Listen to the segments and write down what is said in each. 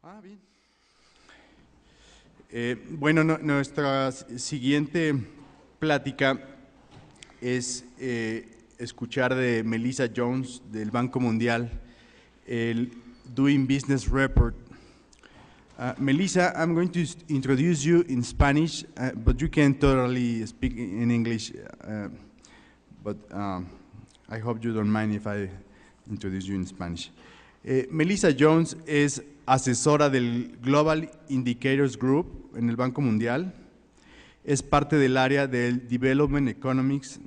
Bien. Bueno, nuestra siguiente plática es escuchar de Melissa Jones del Banco Mundial, el Doing Business Report. Melissa, I'm going to introduce you in Spanish, but you can totally speak in English, but I hope you don't mind if I introduce you in Spanish. Melissa Jones es asesora del Global Indicators Group en el Banco Mundial, es parte del área del Development Economics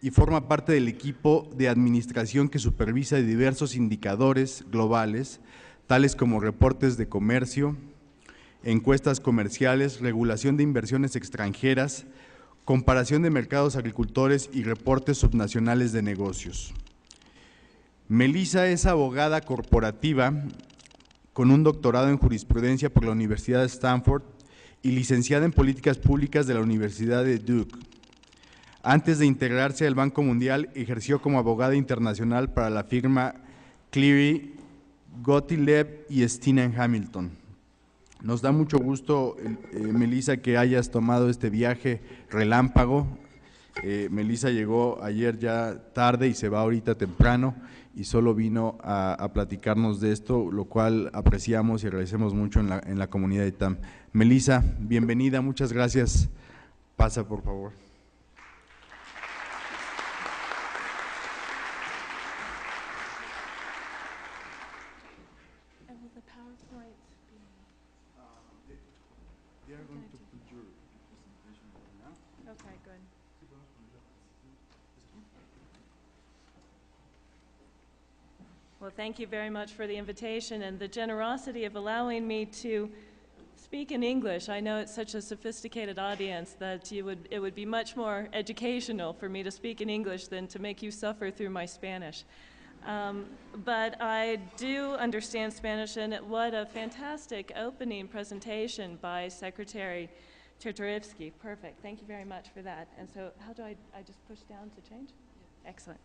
y forma parte del equipo de administración que supervisa diversos indicadores globales, tales como reportes de comercio, encuestas comerciales, regulación de inversiones extranjeras, comparación de mercados agricultores y reportes subnacionales de negocios. Melissa es abogada corporativa con un doctorado en jurisprudencia por la Universidad de Stanford y licenciada en políticas públicas de la Universidad de Duke. Antes de integrarse al Banco Mundial, ejerció como abogada internacional para la firma Cleary, Gottlieb y Steen & Hamilton. Nos da mucho gusto, Melissa, que hayas tomado este viaje relámpago. Melissa llegó ayer ya tarde y se va ahorita temprano y solo vino a platicarnos de esto, lo cual apreciamos y agradecemos mucho en la comunidad de ITAM. Melissa, bienvenida, muchas gracias. Pasa, por favor. Well, thank you very much for the invitation and the generosity of allowing me to speak in English. I know it's such a sophisticated audience that it would be much more educational for me to speak in English than to make you suffer through my Spanish. But I do understand Spanish, and what a fantastic opening presentation by Secretary Czertorivsky. Perfect. Thank you very much for that. And so how do I just push down to change? Excellent.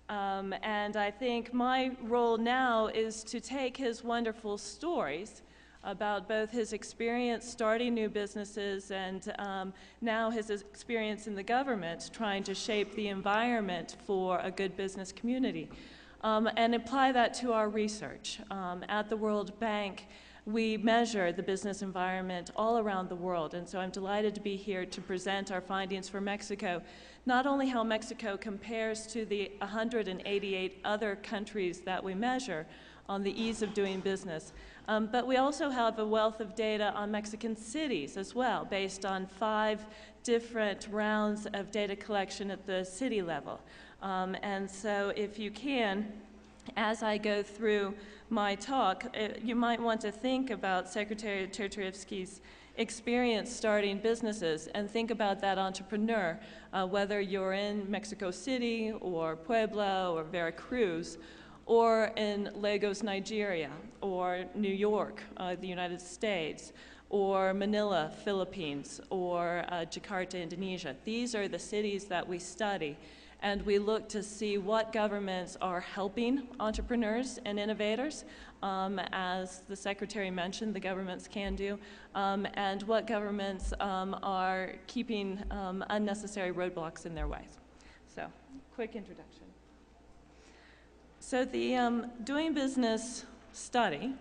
And I think my role now is to take his wonderful stories about both his experience starting new businesses and now his experience in the government trying to shape the environment for a good business community and apply that to our research. At the World Bank, we measure the business environment all around the world, and so I'm delighted to be here to present our findings for Mexico. Not only how Mexico compares to the 188 other countries that we measure on the ease of doing business, but we also have a wealth of data on Mexican cities as well, based on 5 different rounds of data collection at the city level. And so if you can, as I go through my talk, you might want to think about Secretary Czertorivsky's experience starting businesses and think about that entrepreneur, whether you're in Mexico City or Puebla or Veracruz, or in Lagos, Nigeria, or New York, the United States, or Manila, Philippines, or Jakarta, Indonesia. These are the cities that we study. And we look to see what governments are helping entrepreneurs and innovators, as the Secretary mentioned, the governments can do, and what governments are keeping unnecessary roadblocks in their ways. So, quick introduction. So the Doing Business study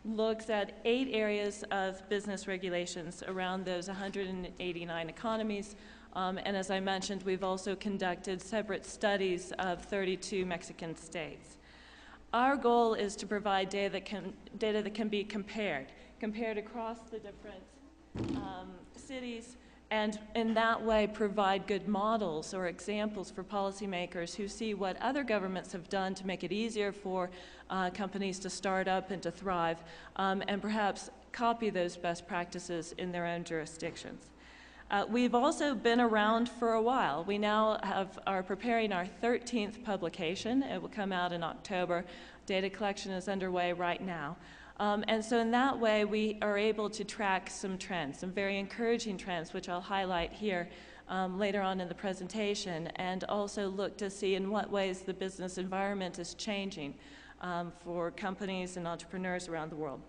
looks at 8 areas of business regulations around those 189 economies. And as I mentioned, we've also conducted separate studies of 32 Mexican states. Our goal is to provide data that can be compared across the different cities, and in that way provide good models or examples for policymakers who see what other governments have done to make it easier for companies to start up and to thrive, and perhaps copy those best practices in their own jurisdictions. We've also been around for a while. We now are preparing our 13th publication. It will come out in October. Data collection is underway right now. And so in that way, we are able to track some trends, some very encouraging trends, which I'll highlight here later on in the presentation, and also look to see in what ways the business environment is changing for companies and entrepreneurs around the world.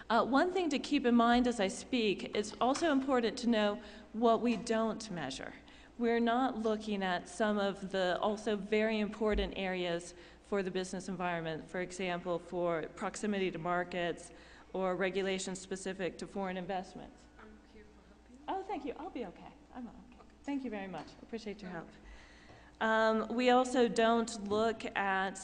One thing to keep in mind as I speak, it's also important to know what we don't measure. We're not looking at some of the also very important areas for the business environment, for example, for proximity to markets or regulations specific to foreign investments. I'm here for helping. Oh, thank you. I'll be okay. I'm okay. Thank you very much. Appreciate your help. We also don't look at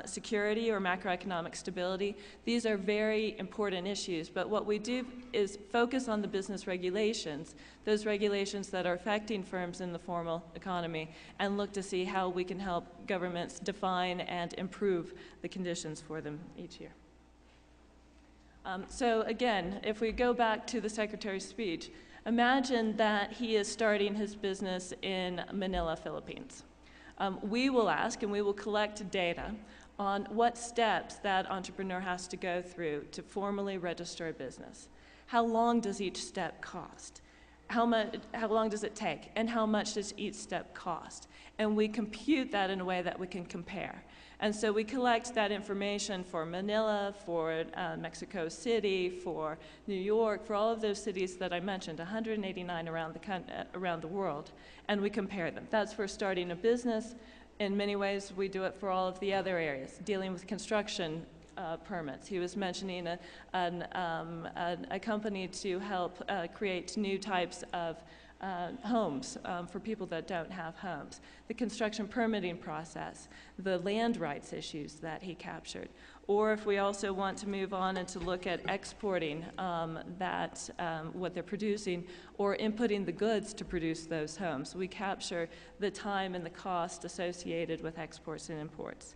security or macroeconomic stability. These are very important issues, but what we do is focus on the business regulations, those regulations that are affecting firms in the formal economy, and look to see how we can help governments define and improve the conditions for them each year. So again, if we go back to the Secretary's speech, imagine that he is starting his business in Manila, Philippines. We will ask and we will collect data on what steps that entrepreneur has to go through to formally register a business. How long does each step cost? How long does it take? And how much does each step cost? And we compute that in a way that we can compare. And so we collect that information for Manila, for Mexico City, for New York, for all of those cities that I mentioned, 189 around the world, and we compare them. That's for starting a business. In many ways, we do it for all of the other areas, dealing with construction permits. He was mentioning a company to help create new types of homes for people that don't have homes, the construction permitting process, the land rights issues that he captured. Or if we also want to move on and to look at exporting what they're producing, or inputting the goods to produce those homes, we capture the time and the cost associated with exports and imports.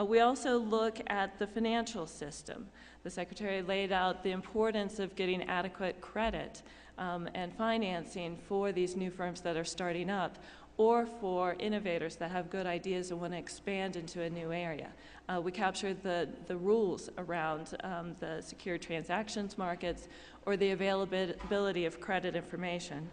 We also look at the financial system. The Secretary laid out the importance of getting adequate credit and financing for these new firms that are starting up, or for innovators that have good ideas and want to expand into a new area. We capture the rules around the secure transactions markets or the availability of credit information.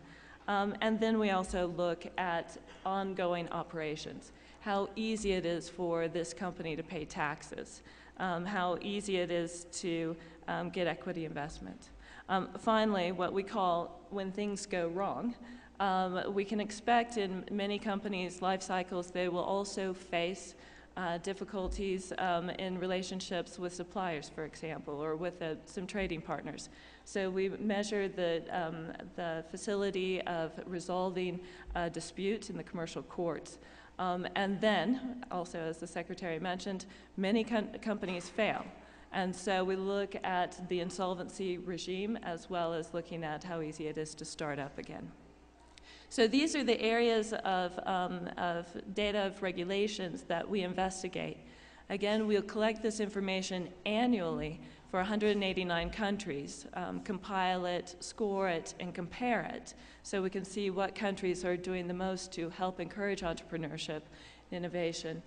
And then we also look at ongoing operations, how easy it is for this company to pay taxes, how easy it is to get equity investment. Finally, what we call when things go wrong. We can expect in many companies' life cycles they will also face difficulties in relationships with suppliers, for example, or with some trading partners. So we measure the facility of resolving disputes in the commercial courts. And then, also as the Secretary mentioned, many companies fail. And so we look at the insolvency regime as well as looking at how easy it is to start up again. So these are the areas of data of regulations that we investigate. Again, we'll collect this information annually for 189 countries, compile it, score it, and compare it so we can see what countries are doing the most to help encourage entrepreneurship, innovation.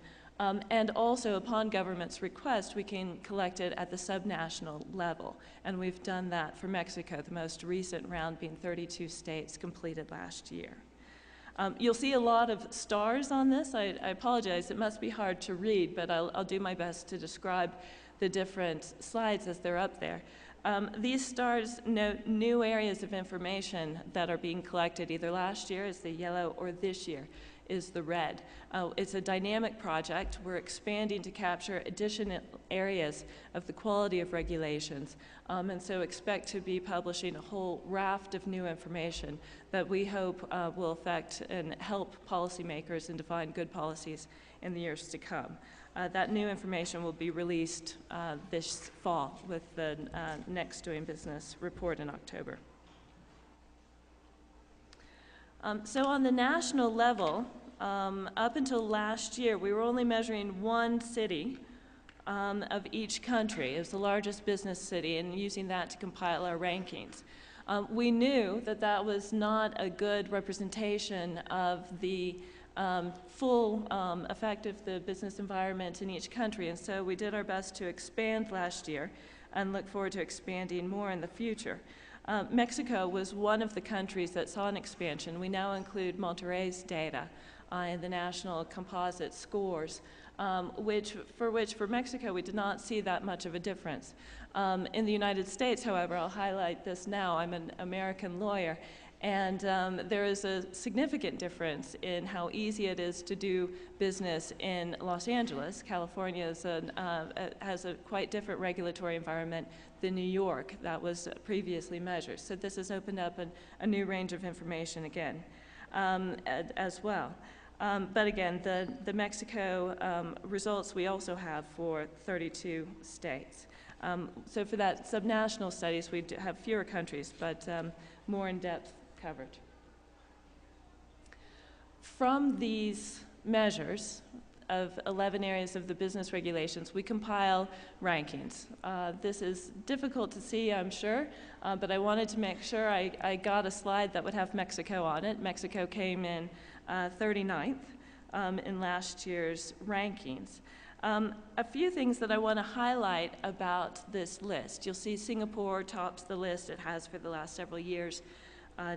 And also, upon government's request, we can collect it at the subnational level. And we've done that for Mexico, the most recent round being 32 states completed last year. You'll see a lot of stars on this. I apologize, it must be hard to read, but I'll do my best to describe the different slides as they're up there. These stars note new areas of information that are being collected either last year as the yellow or this year is the red. It's a dynamic project. We're expanding to capture additional areas of the quality of regulations, and so expect to be publishing a whole raft of new information that we hope will affect and help policymakers and define good policies in the years to come. That new information will be released this fall with the next Doing Business report in October. So on the national level, up until last year, we were only measuring one city of each country. It was the largest business city, and using that to compile our rankings. We knew that that was not a good representation of the full effect of the business environment in each country, and so we did our best to expand last year and look forward to expanding more in the future. Mexico was one of the countries that saw an expansion. We now include Monterrey's data in the national composite scores, for Mexico we did not see that much of a difference. In the United States, however, I'll highlight this now, I'm an American lawyer, and there is a significant difference in how easy it is to do business in Los Angeles. California has a quite different regulatory environment than New York that was previously measured. So this has opened up a new range of information again as well. But again, the Mexico results we also have for 32 states. So for that subnational studies, we have fewer countries, but more in-depth coverage. From these measures of 11 areas of the business regulations, we compile rankings. This is difficult to see, I'm sure, but I wanted to make sure I got a slide that would have Mexico on it. Mexico came in 39th in last year's rankings. A few things that I want to highlight about this list. You'll see Singapore tops the list. It has for the last several years.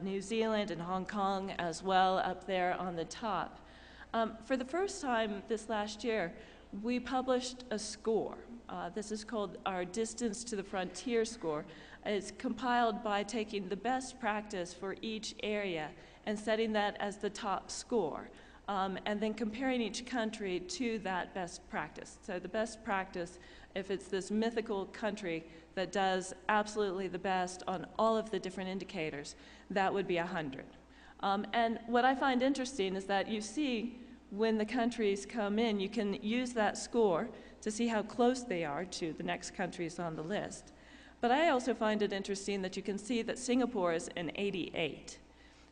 New Zealand and Hong Kong as well up there on the top. For the first time this last year, we published a score. This is called our Distance to the Frontier score. It's compiled by taking the best practice for each area and setting that as the top score. And then comparing each country to that best practice. So the best practice, if it's this mythical country that does absolutely the best on all of the different indicators, that would be 100. And what I find interesting is that you see when the countries come in, you can use that score to see how close they are to the next countries on the list. But I also find it interesting that you can see that Singapore is an 88.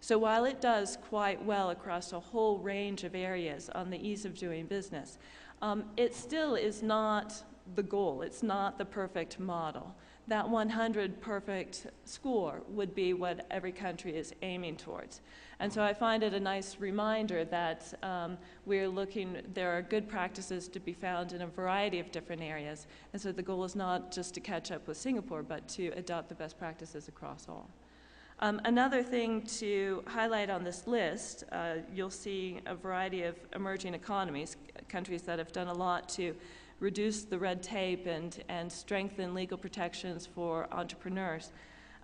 So while it does quite well across a whole range of areas on the ease of doing business, it still is not the goal. It's not the perfect model. That 100 perfect score would be what every country is aiming towards. And so I find it a nice reminder that there are good practices to be found in a variety of different areas. And so the goal is not just to catch up with Singapore, but to adopt the best practices across all. Another thing to highlight on this list, you'll see a variety of emerging economies, countries that have done a lot to reduce the red tape and strengthen legal protections for entrepreneurs.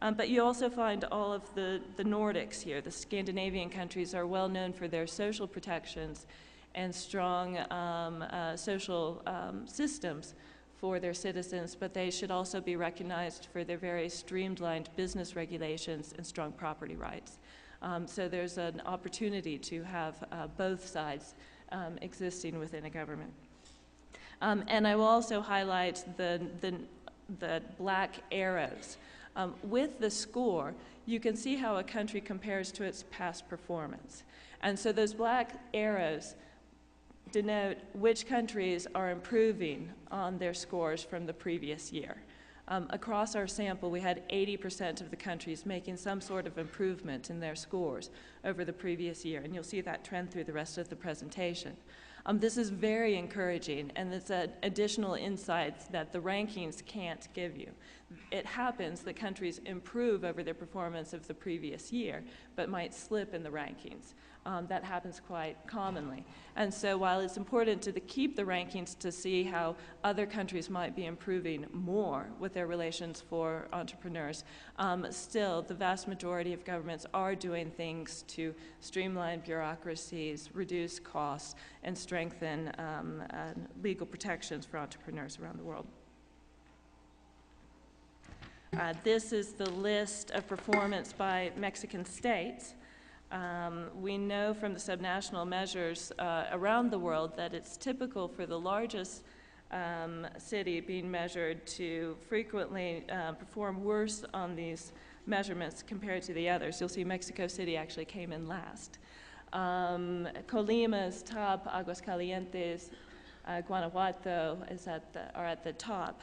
But you also find all of the Nordics here. The Scandinavian countries are well known for their social protections and strong social systems for their citizens, but they should also be recognized for their very streamlined business regulations and strong property rights. So there's an opportunity to have both sides existing within a government. And I will also highlight the black arrows. With the score, you can see how a country compares to its past performance. And so those black arrows denote which countries are improving on their scores from the previous year. Across our sample, we had 80% of the countries making some sort of improvement in their scores over the previous year, and you'll see that trend through the rest of the presentation. This is very encouraging, and it's additional insights that the rankings can't give you. It happens that countries improve over their performance of the previous year, but might slip in the rankings. That happens quite commonly. And so while it's important to keep the rankings to see how other countries might be improving more with their relations for entrepreneurs, still the vast majority of governments are doing things to streamline bureaucracies, reduce costs, and strengthen legal protections for entrepreneurs around the world. This is the list of performance by Mexican states. We know from the subnational measures around the world that it's typical for the largest city being measured to frequently perform worse on these measurements compared to the others. You'll see Mexico City actually came in last. Colima is top, Aguascalientes, Guanajuato are at the top.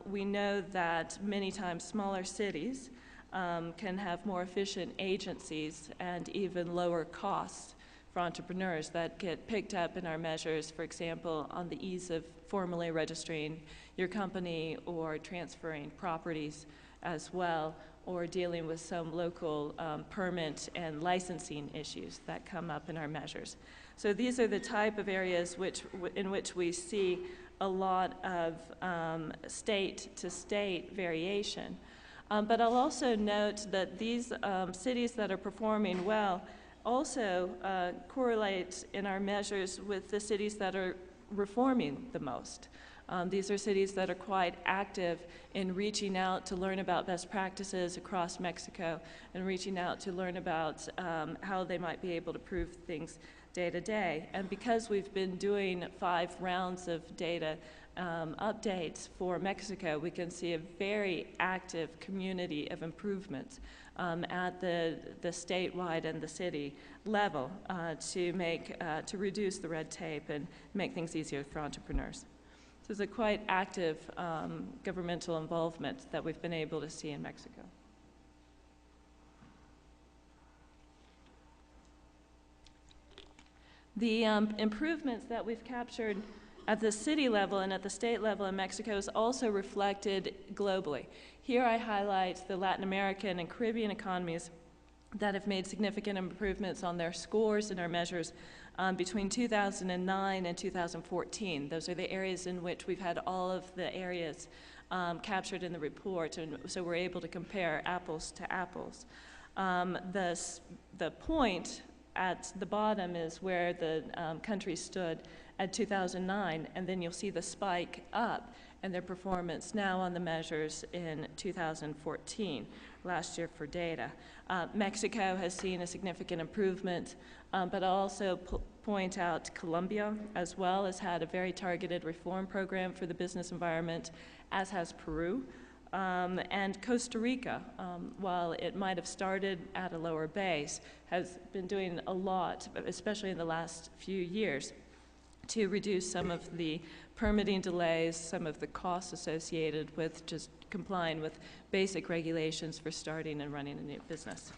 We know that many times smaller cities can have more efficient agencies and even lower costs for entrepreneurs that get picked up in our measures, for example, on the ease of formally registering your company or transferring properties as well, or dealing with some local permit and licensing issues that come up in our measures. So these are the type of areas in which we see a lot of state-to-state variation. But I'll also note that these cities that are performing well also correlate in our measures with the cities that are reforming the most. These are cities that are quite active in reaching out to learn about best practices across Mexico and reaching out to learn about how they might be able to prove things day to day. And because we've been doing 5 rounds of data updates for Mexico, we can see a very active community of improvements at the statewide and the city level to reduce the red tape and make things easier for entrepreneurs. So it's a quite active governmental involvement that we've been able to see in Mexico. The improvements that we've captured at the city level and at the state level in Mexico is also reflected globally. Here I highlight the Latin American and Caribbean economies that have made significant improvements on their scores and our measures between 2009 and 2014. Those are the areas in which we've had all of the areas captured in the report, and so we're able to compare apples to apples. The point at the bottom is where the country stood at 2009, and then you'll see the spike up and their performance now on the measures in 2014, last year for data. Mexico has seen a significant improvement, but I'll also point out Colombia as well has had a very targeted reform program for the business environment, as has Peru. And Costa Rica, while it might have started at a lower base, has been doing a lot, especially in the last few years, to reduce some of the permitting delays, some of the costs associated with just complying with basic regulations for starting and running a new business.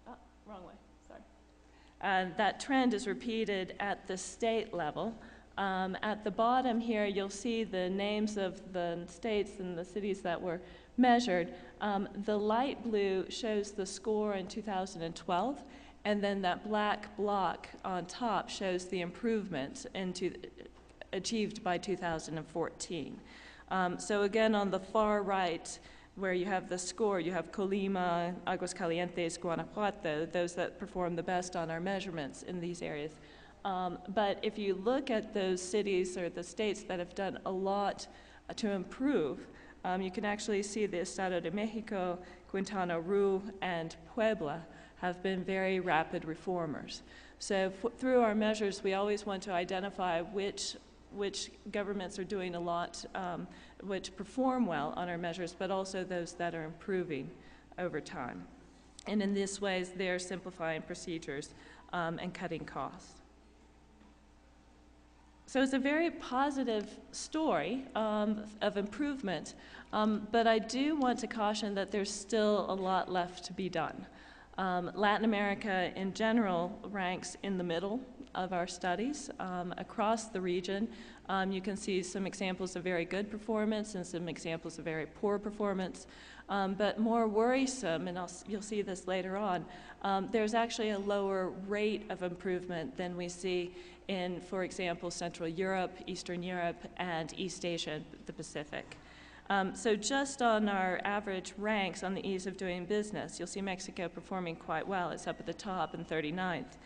Oh, wrong way, sorry. That trend is repeated at the state level. At the bottom here, you'll see the names of the states and the cities that were measured. The light blue shows the score in 2012, and then that black block on top shows the improvement achieved by 2014. So again, on the far right, where you have the score, you have Colima, Aguascalientes, Guanajuato, those that perform the best on our measurements in these areas. But if you look at those cities or the states that have done a lot to improve, you can actually see the Estado de Mexico, Quintana Roo, and Puebla have been very rapid reformers. So through our measures, we always want to identify which governments are doing a lot, which perform well on our measures, but also those that are improving over time. And in this way, they're simplifying procedures and cutting costs. So it's a very positive story of improvement, but I do want to caution that there's still a lot left to be done. Latin America in general ranks in the middle of our studies. Across the region, you can see some examples of very good performance and some examples of very poor performance. But more worrisome, and you'll see this later on, there's actually a lower rate of improvement than we see in, for example, Central Europe, Eastern Europe, and East Asia, the Pacific. So just on our average ranks on the ease of doing business, you'll see Mexico performing quite well. It's up at the top in 39th.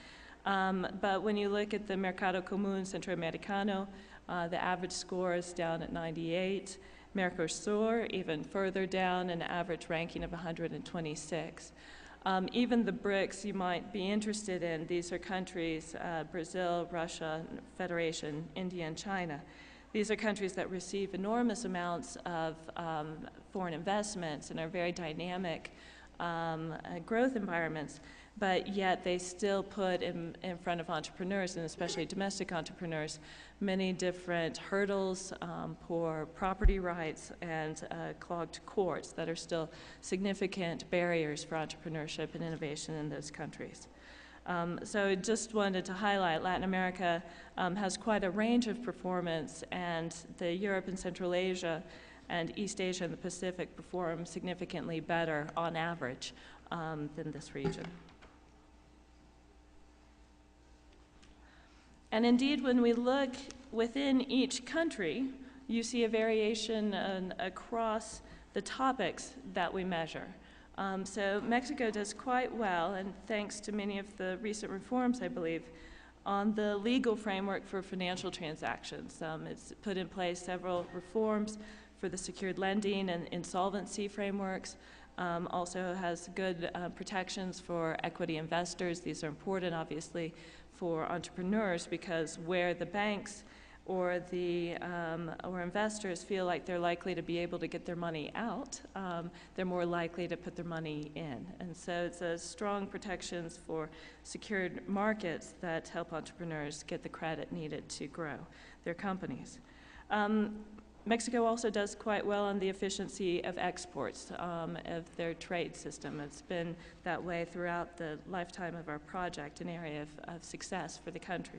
But when you look at the Mercado Común Centroamericano, the average score is down at 98. Mercosur, even further down, an average ranking of 126. Even the BRICS you might be interested in, these are countries, Brazil, Russia, Federation, India, and China. These are countries that receive enormous amounts of foreign investments and are very dynamic growth environments, but yet they still put in front of entrepreneurs, and especially domestic entrepreneurs, many different hurdles, poor property rights, and clogged courts that are still significant barriers for entrepreneurship and innovation in those countries. So I just wanted to highlight Latin America has quite a range of performance, and the Europe and Central Asia and East Asia and the Pacific perform significantly better on average than this region. And indeed, when we look within each country, you see a variation across the topics that we measure. So Mexico does quite well, and thanks to many of the recent reforms, I believe, on the legal framework for financial transactions. It's put in place several reforms for the secured lending and insolvency frameworks. Also has good protections for equity investors. These are important, obviously, for entrepreneurs, because where the banks or investors feel like they're likely to be able to get their money out, they're more likely to put their money in. And so it's a strong protections for secured markets that help entrepreneurs get the credit needed to grow their companies. Mexico also does quite well on the efficiency of exports of their trade system. It's been that way throughout the lifetime of our project, an area of success for the country.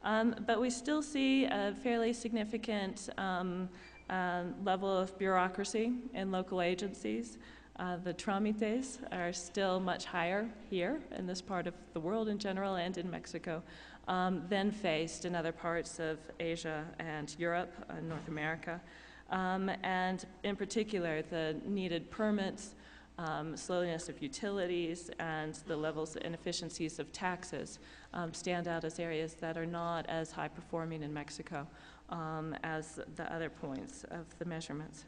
But we still see a fairly significant level of bureaucracy in local agencies. The trámites are still much higher here in this part of the world in general and in Mexico than faced in other parts of Asia and Europe and North America. And in particular, the needed permits, slowness of utilities, and the levels and efficiencies of taxes stand out as areas that are not as high performing in Mexico as the other points of the measurements.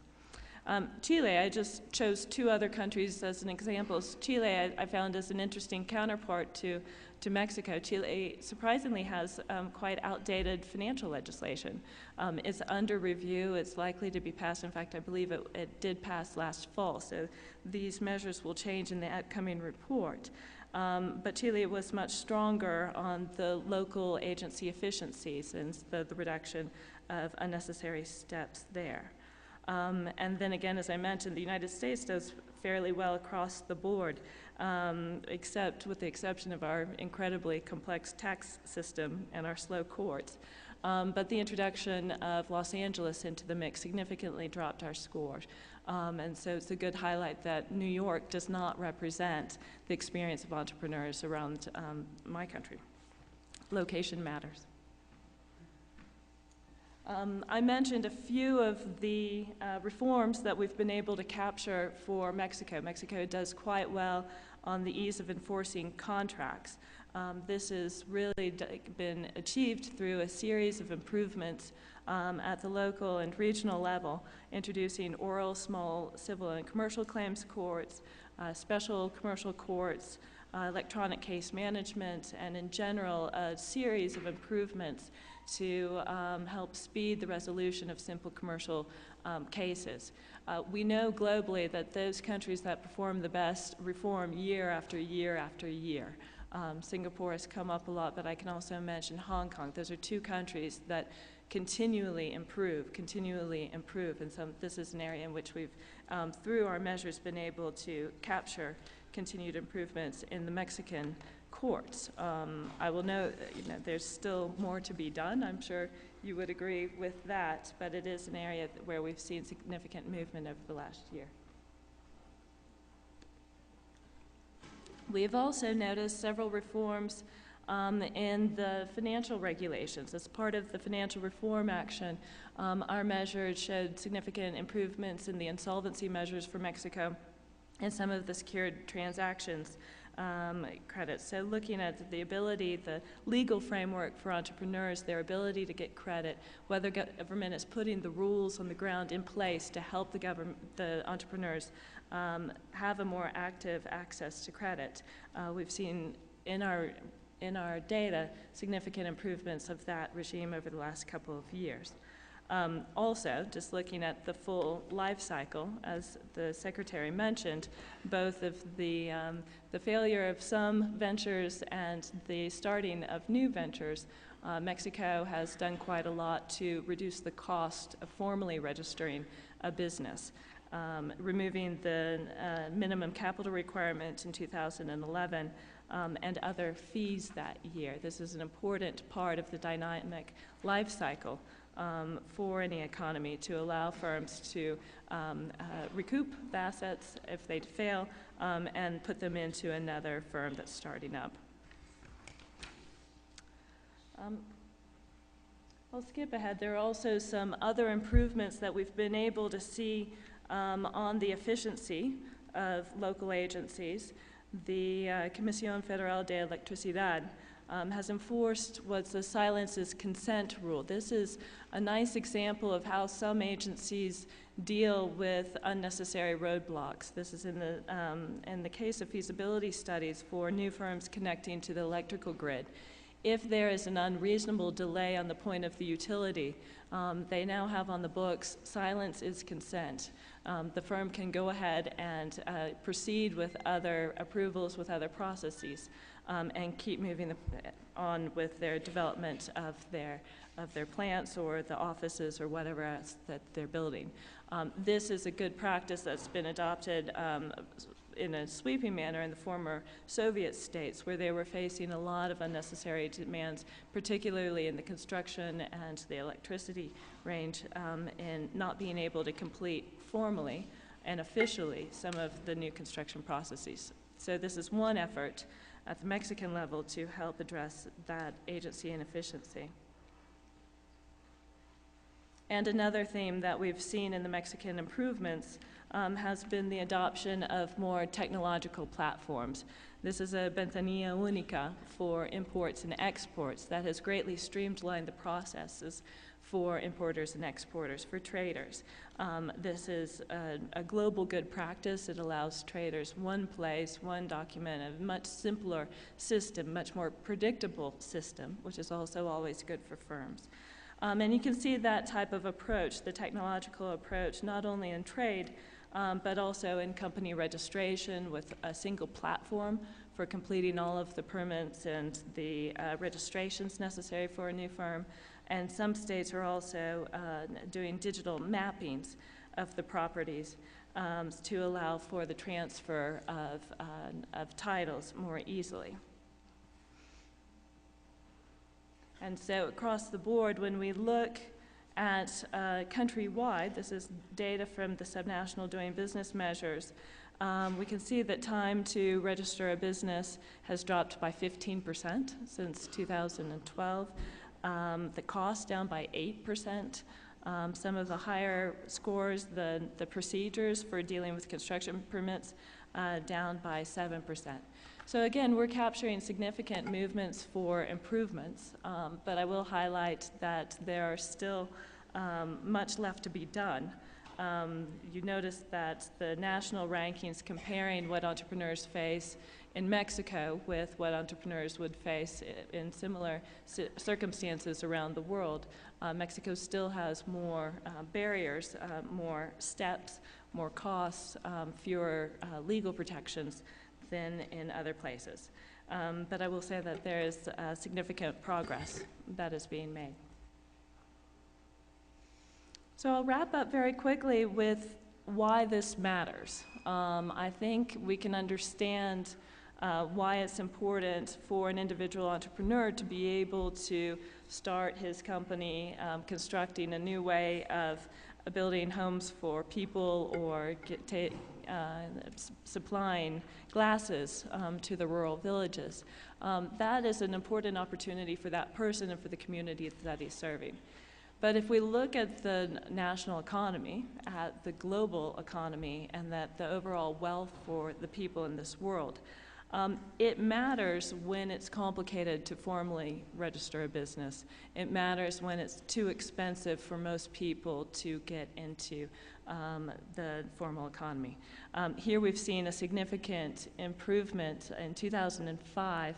Chile, I just chose two other countries as an example. Chile, I found as an interesting counterpart to Mexico. Chile surprisingly has quite outdated financial legislation. It's under review. It's likely to be passed. In fact, I believe it did pass last fall. So these measures will change in the upcoming report. But Chile was much stronger on the local agency efficiencies and the reduction of unnecessary steps there. And then again, as I mentioned, the United States does fairly well across the board, except with the exception of our incredibly complex tax system and our slow courts. But the introduction of Los Angeles into the mix significantly dropped our score. And so it's a good highlight that New York does not represent the experience of entrepreneurs around my country. Location matters. I mentioned a few of the reforms that we've been able to capture for Mexico. Mexico does quite well on the ease of enforcing contracts. This has really been achieved through a series of improvements at the local and regional level, introducing oral, small, civil, and commercial claims courts, special commercial courts, electronic case management, and in general, a series of improvements to help speed the resolution of simple commercial cases. We know globally that those countries that perform the best reform year after year after year. Singapore has come up a lot, but I can also mention Hong Kong. Those are two countries that continually improve, and so this is an area in which we've, through our measures, been able to capture continued improvements in the Mexican courts. I will note that there's still more to be done. I'm sure you would agree with that, but it is an area where we've seen significant movement over the last year. We've also noticed several reforms in the financial regulations. As part of the financial reform action, our measures showed significant improvements in the insolvency measures for Mexico and some of the secured transactions credits. So looking at the ability, the legal framework for entrepreneurs, their ability to get credit, whether government is putting the rules on the ground in place to help the entrepreneurs have a more active access to credit. We've seen in our data significant improvements of that regime over the last couple of years. Also, just looking at the full life cycle, as the Secretary mentioned, both of the failure of some ventures and the starting of new ventures, Mexico has done quite a lot to reduce the cost of formally registering a business, removing the minimum capital requirement in 2011 and other fees that year. This is an important part of the dynamic life cycle for any economy to allow firms to recoup the assets if they fail and put them into another firm that's starting up. I'll skip ahead. There are also some other improvements that we've been able to see on the efficiency of local agencies. The Comisión Federal de Electricidad has enforced what's the silence is consent rule. This is a nice example of how some agencies deal with unnecessary roadblocks. This is in the case of feasibility studies for new firms connecting to the electrical grid. If there is an unreasonable delay on the point of the utility, they now have on the books, silence is consent. The firm can go ahead and proceed with other approvals, with other processes, and keep moving on with their development of their plants or the offices or whatever else that they're building. This is a good practice that's been adopted in a sweeping manner in the former Soviet states, where they were facing a lot of unnecessary demands, particularly in the construction and the electricity range, and not being able to complete formally and officially some of the new construction processes. So this is one effort at the Mexican level to help address that agency inefficiency. And another theme that we've seen in the Mexican improvements has been the adoption of more technological platforms. This is a ventanilla única for imports and exports that has greatly streamlined the processes for importers and exporters, for traders. This is a global good practice. It allows traders one place, one document, a much simpler system, much more predictable system, which is also always good for firms. And you can see that type of approach, the technological approach, not only in trade, but also in company registration with a single platform for completing all of the permits and the registrations necessary for a new firm. And some states are also doing digital mappings of the properties to allow for the transfer of titles more easily. And so across the board, when we look at countrywide, this is data from the subnational doing business measures, we can see that time to register a business has dropped by 15% since 2012. The cost down by 8%. Some of the higher scores, the procedures for dealing with construction permits, down by 7%. So again, we're capturing significant movements for improvements, but I will highlight that there are still much left to be done. You notice that the national rankings comparing what entrepreneurs face in Mexico with what entrepreneurs would face in similar circumstances around the world. Mexico still has more barriers, more steps, more costs, fewer legal protections than in other places. But I will say that there is significant progress that is being made. So I'll wrap up very quickly with why this matters. I think we can understand why it's important for an individual entrepreneur to be able to start his company constructing a new way of building homes for people or supplying glasses to the rural villages. That is an important opportunity for that person and for the community that he's serving. But if we look at the national economy, at the global economy, and that the overall wealth for the people in this world, it matters when it's complicated to formally register a business. It matters when it's too expensive for most people to get into the formal economy. Here we've seen a significant improvement. In 2005,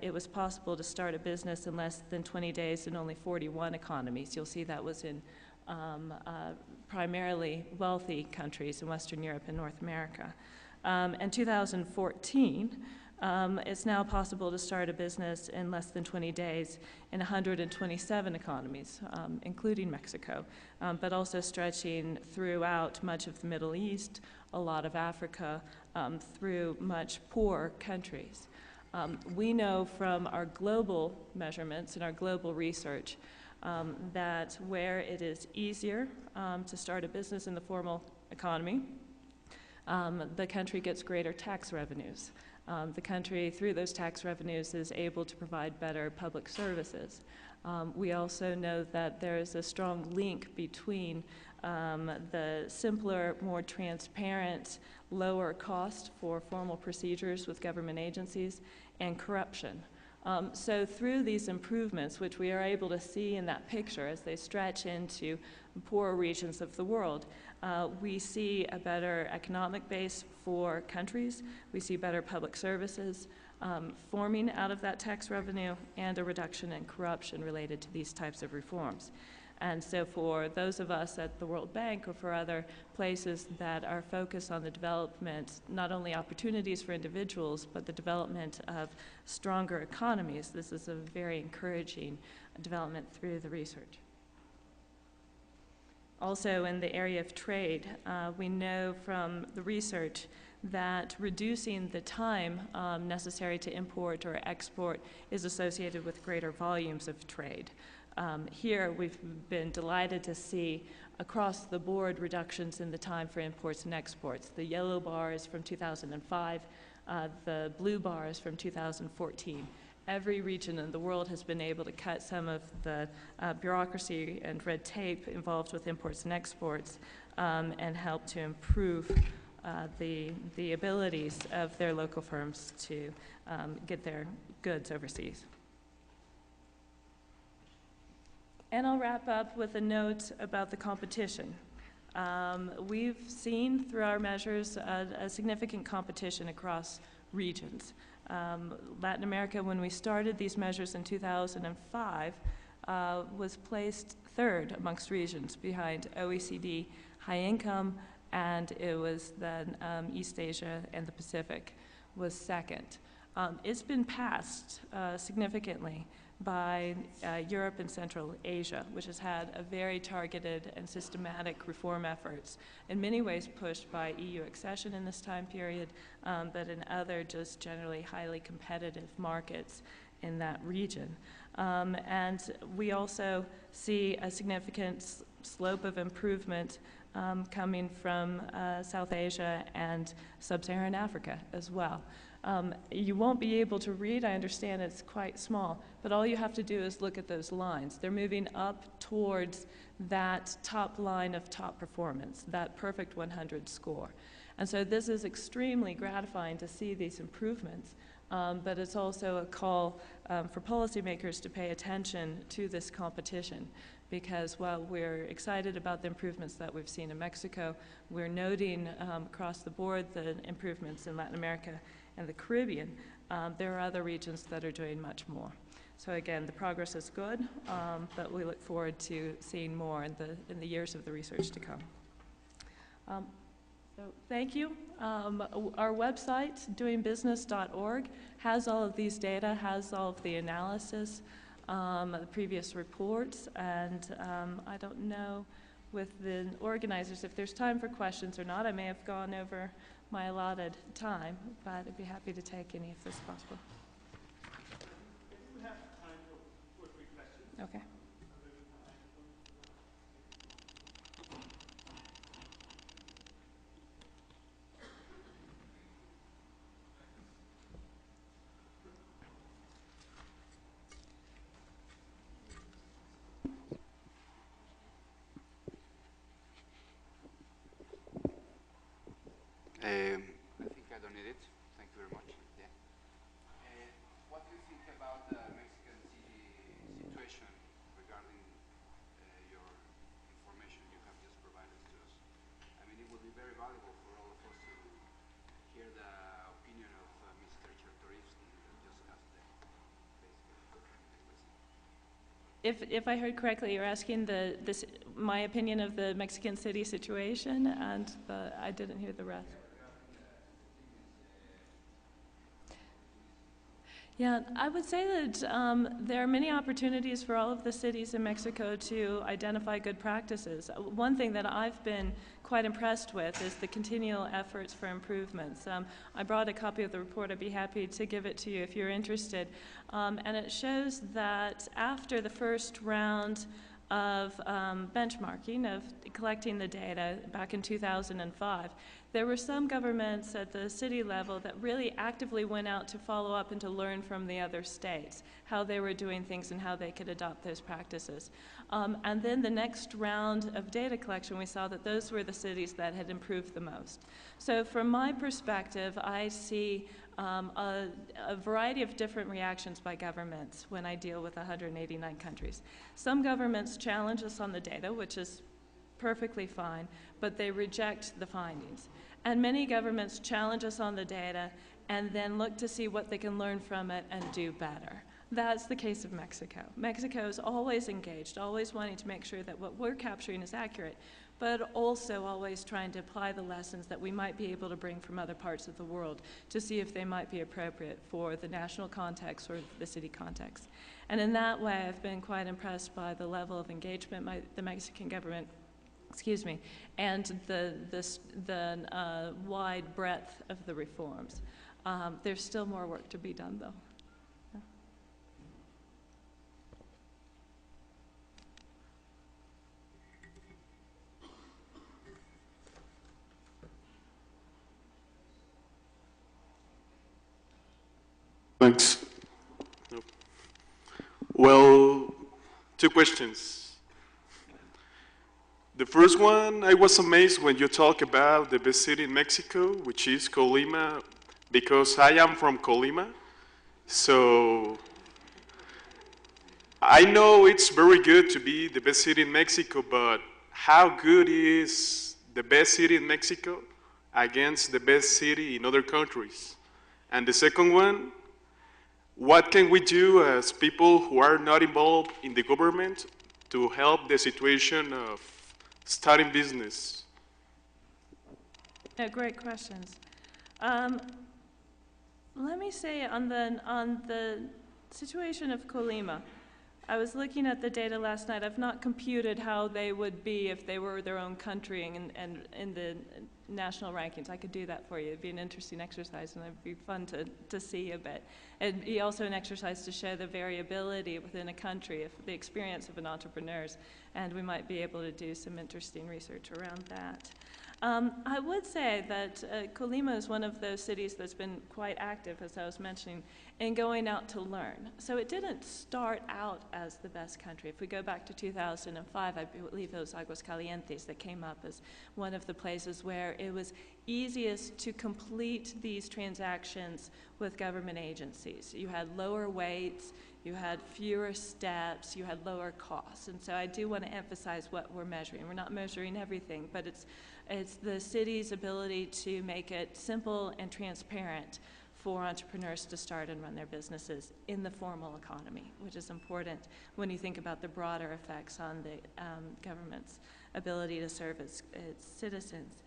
it was possible to start a business in less than 20 days in only 41 economies. You'll see that was in primarily wealthy countries in Western Europe and North America. In 2014, it's now possible to start a business in less than 20 days in 127 economies, including Mexico, but also stretching throughout much of the Middle East, a lot of Africa, through much poorer countries. We know from our global measurements and our global research that where it is easier to start a business in the formal economy, the country gets greater tax revenues. The country, through those tax revenues, is able to provide better public services. We also know that there is a strong link between the simpler, more transparent, lower cost for formal procedures with government agencies and corruption. So through these improvements, which we are able to see in that picture as they stretch into poorer regions of the world, we see a better economic base for countries, we see better public services forming out of that tax revenue, and a reduction in corruption related to these types of reforms. And so for those of us at the World Bank or for other places that are focused on the development, not only opportunities for individuals, but the development of stronger economies, this is a very encouraging development through the research. Also in the area of trade, we know from the research that reducing the time necessary to import or export is associated with greater volumes of trade. Here we've been delighted to see across the board reductions in the time for imports and exports. The yellow bar is from 2005, the blue bar is from 2014. Every region in the world has been able to cut some of the bureaucracy and red tape involved with imports and exports and help to improve the abilities of their local firms to get their goods overseas. And I'll wrap up with a note about the competition. We've seen through our measures a significant competition across regions. Latin America, when we started these measures in 2005, was placed third amongst regions behind OECD high income, and it was then East Asia and the Pacific was second. It's been passed significantly by Europe and Central Asia, which has had a very targeted and systematic reform efforts, in many ways pushed by EU accession in this time period, but in other just generally highly competitive markets in that region. And we also see a significant slope of improvement coming from South Asia and Sub-Saharan Africa as well. You won't be able to read, I understand it's quite small, but all you have to do is look at those lines. They're moving up towards that top line of top performance, that perfect 100 score. And so this is extremely gratifying to see these improvements, but it's also a call for policymakers to pay attention to this competition, because while we're excited about the improvements that we've seen in Mexico, we're noting across the board the improvements in Latin America and the Caribbean. There are other regions that are doing much more. So again, the progress is good, but we look forward to seeing more in the years of the research to come. So thank you. Our website, doingbusiness.org, has all of these data, has all of the analysis, the previous reports, and I don't know with the organizers if there's time for questions or not. I may have gone over my allotted time, but I'd be happy to take any if this is possible. We have time for 3 questions. Okay. I think I don't need it. Thank you very much. Yeah. What do you think about the Mexican city situation regarding your information you have just provided to us? I mean, it would be very valuable for all of us to hear the opinion of Mr. Chertorivsky that just asked the If I heard correctly, you're asking my opinion of the Mexican city situation, and I didn't hear the rest. Yeah, I would say that there are many opportunities for all of the cities in Mexico to identify good practices. One thing that I've been quite impressed with is the continual efforts for improvements. I brought a copy of the report. I'd be happy to give it to you if you're interested. And it shows that after the first round of benchmarking, of collecting the data back in 2005, there were some governments at the city level that really actively went out to follow up and to learn from the other states how they were doing things and how they could adopt those practices. And then the next round of data collection, we saw that those were the cities that had improved the most. So from my perspective, I see a variety of different reactions by governments when I deal with 189 countries. Some governments challenge us on the data, which is perfectly fine, but they reject the findings. And many governments challenge us on the data and then look to see what they can learn from it and do better. That's the case of Mexico. Mexico is always engaged, always wanting to make sure that what we're capturing is accurate, but also always trying to apply the lessons that we might be able to bring from other parts of the world to see if they might be appropriate for the national context or the city context. And in that way, I've been quite impressed by the level of engagement by the Mexican government, and the wide breadth of the reforms. There's still more work to be done, though. Thanks. Well, two questions. The first one, I was amazed when you talk about the best city in Mexico, which is Colima, because I am from Colima. So I know it's very good to be the best city in Mexico, but how good is the best city in Mexico against the best city in other countries? And the second one, what can we do as people who are not involved in the government to help the situation of starting business? Yeah, great questions. Let me say on the situation of Colima, I was looking at the data last night. I've not computed how they would be if they were their own country and in the national rankings. I could do that for you. It'd be an interesting exercise, and it'd be fun to see a bit. It'd be also an exercise to show the variability within a country, of the experience of an entrepreneurs, and we might be able to do some interesting research around that. I would say that Colima is one of those cities that's been quite active, as I was mentioning, in going out to learn. So it didn't start out as the best country. If we go back to 2005, I believe it was Aguascalientes that came up as one of the places where it was easiest to complete these transactions with government agencies. You had lower weights, you had fewer steps, you had lower costs. And so I do want to emphasize what we're measuring. We're not measuring everything, but it's the city's ability to make it simple and transparent for entrepreneurs to start and run their businesses in the formal economy, which is important when you think about the broader effects on the government's ability to serve its citizens.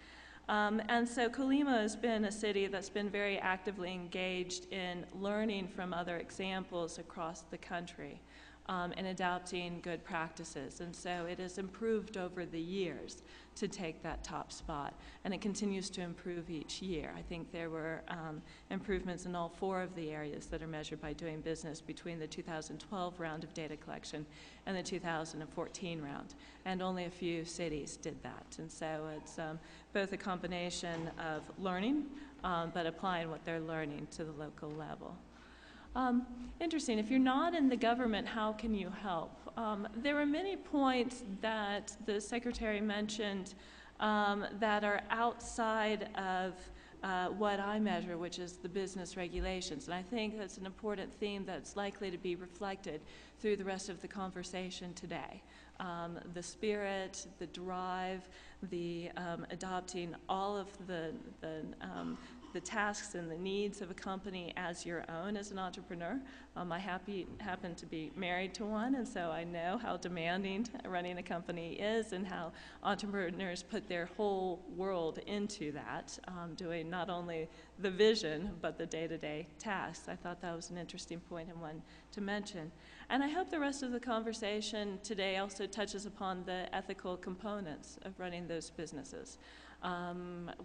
And so Colima has been a city that's been very actively engaged in learning from other examples across the country and adopting good practices. And so it has improved over the years to take that top spot, and it continues to improve each year. I think there were improvements in all 4 of the areas that are measured by doing business between the 2012 round of data collection and the 2014 round, and only a few cities did that. And so it's both a combination of learning, but applying what they're learning to the local level. Interesting, if you're not in the government, how can you help? There are many points that the Secretary mentioned that are outside of what I measure, which is the business regulations. And I think that's an important theme that's likely to be reflected through the rest of the conversation today. The spirit, the drive, the adopting all of the the tasks and the needs of a company as your own as an entrepreneur. I happen to be married to one, and so I know how demanding running a company is and how entrepreneurs put their whole world into that, doing not only the vision, but the day-to-day tasks. I thought that was an interesting point and one to mention. And I hope the rest of the conversation today also touches upon the ethical components of running those businesses.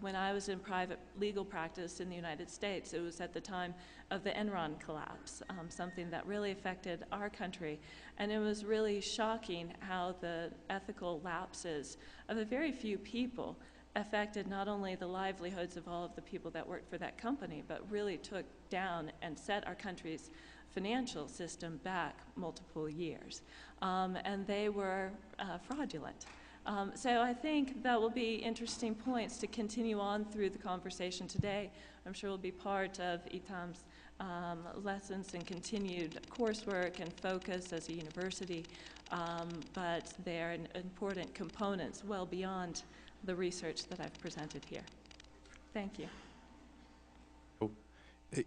When I was in private legal practice in the United States, it was at the time of the Enron collapse, something that really affected our country. And it was really shocking how the ethical lapses of a very few people affected not only the livelihoods of all of the people that worked for that company, but really took down and set our country's financial system back multiple years. And they were fraudulent. So I think that will be interesting points to continue on through the conversation today. I'm sure will be part of ITAM's lessons and continued coursework and focus as a university, but they're important components well beyond the research that I've presented here. Thank you.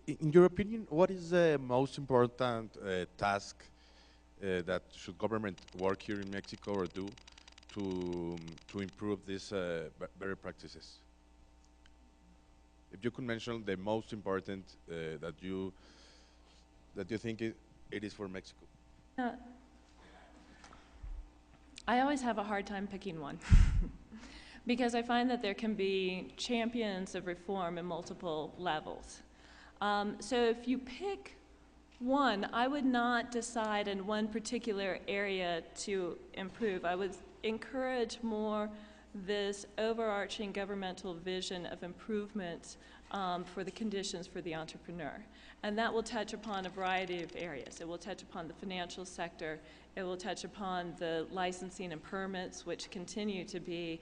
In your opinion, what is the most important task that should government work here in Mexico or do to improve these better practices? If you could mention the most important that you think it is for Mexico. I always have a hard time picking one because I find that there can be champions of reform in multiple levels. So if you pick one, I would not decide in one particular area to improve. I would encourage more this overarching governmental vision of improvement for the conditions for the entrepreneur. And that will touch upon a variety of areas. It will touch upon the financial sector. It will touch upon the licensing and permits, which continue to be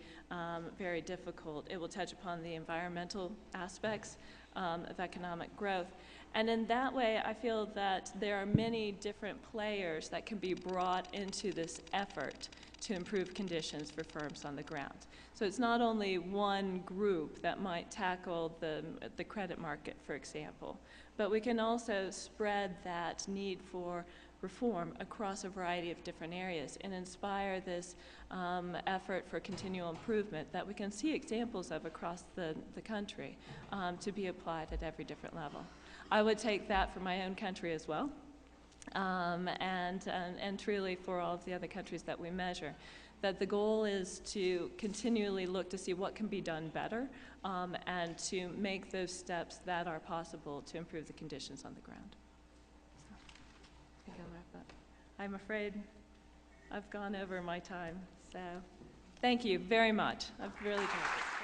very difficult. It will touch upon the environmental aspects of economic growth. And in that way, I feel that there are many different players that can be brought into this effort to improve conditions for firms on the ground. So it's not only one group that might tackle the credit market, for example, but we can also spread that need for reform across a variety of different areas and inspire this effort for continual improvement that we can see examples of across the country to be applied at every different level. I would take that for my own country as well, and truly for all of the other countries that we measure, that the goal is to continually look to see what can be done better and to make those steps that are possible to improve the conditions on the ground. So, I think I'll wrap up. I'm afraid I've gone over my time, so thank you very much. I've really enjoyed it.